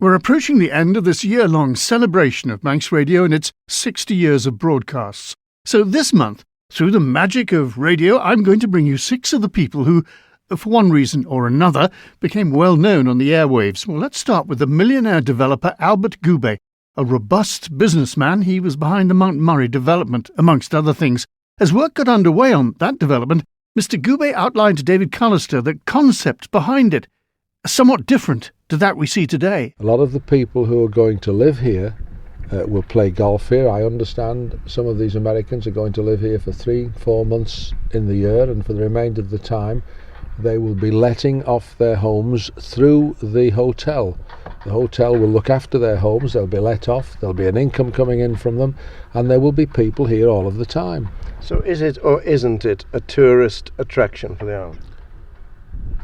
We're approaching the end of this year-long celebration of Manx Radio and its 60 years of broadcasts. So this month, through the magic of radio, I'm going to bring you 6 of the people who, for one reason or another, became well known on the airwaves. Well, let's start with the millionaire developer Albert Gubay. A robust businessman, he was behind the Mount Murray development, amongst other things. As work got underway on that development, Mr. Gubay outlined to David Callister the concept behind it, somewhat different to that we see today. A lot of the people who are going to live here will play golf here. I understand some of these Americans are going to live here for 3-4 months in the year, and for the remainder of the time they will be letting off their homes through the hotel. The hotel will look after their homes, they'll be let off, there'll be an income coming in from them, and there will be people here all of the time. So is it or isn't it a tourist attraction for the island?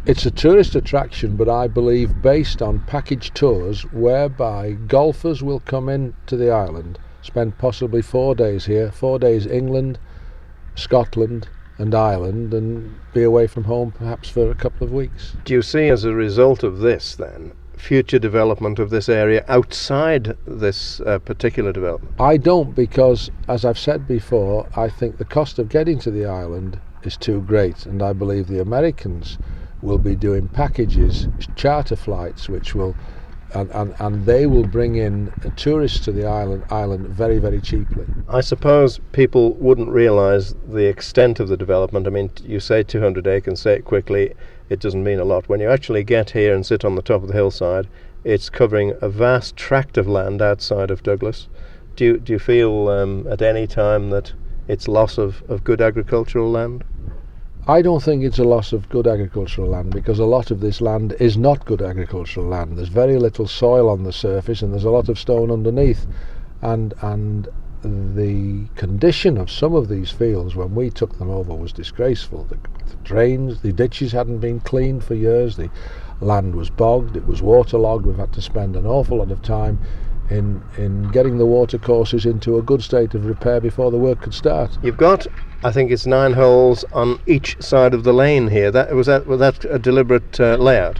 It's a tourist attraction, but I believe based on package tours whereby golfers will come in to the island, spend possibly 4 days here, 4 days England, Scotland and Ireland, and be away from home perhaps for a couple of weeks. Do you see as a result of this then future development of this area outside this particular development? I don't, because as I've said before, I think the cost of getting to the island is too great, and I believe the Americans will be doing packages, charter flights, which will and they will bring in tourists to the island very, very cheaply. I suppose people wouldn't realise the extent of the development. I mean, you say 200 acres, say it quickly, it doesn't mean a lot. When you actually get here and sit on the top of the hillside, it's covering a vast tract of land outside of Douglas. Do you feel at any time that it's loss of good agricultural land? I don't think it's a loss of good agricultural land, because a lot of this land is not good agricultural land. There's very little soil on the surface and there's a lot of stone underneath, and the condition of some of these fields when we took them over was disgraceful. The drains, the ditches hadn't been cleaned for years, the land was bogged, it was waterlogged. We've had to spend an awful lot of time in getting the water courses into a good state of repair before the work could start. You've got, I think it's 9 holes on each side of the lane here. Was that a deliberate layout?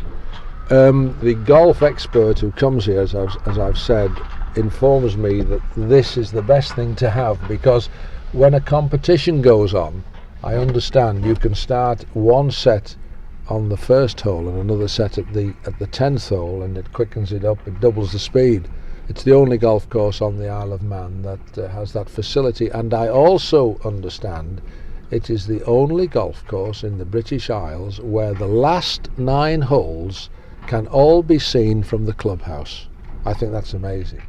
The golf expert who comes here, as I've said, informs me that this is the best thing to have, because when a competition goes on, I understand you can start one set on the first hole and another set at the 10th hole, and it quickens it up, it doubles the speed. It's the only golf course on the Isle of Man that has that facility, and I also understand it is the only golf course in the British Isles where the last 9 holes can all be seen from the clubhouse. I think that's amazing.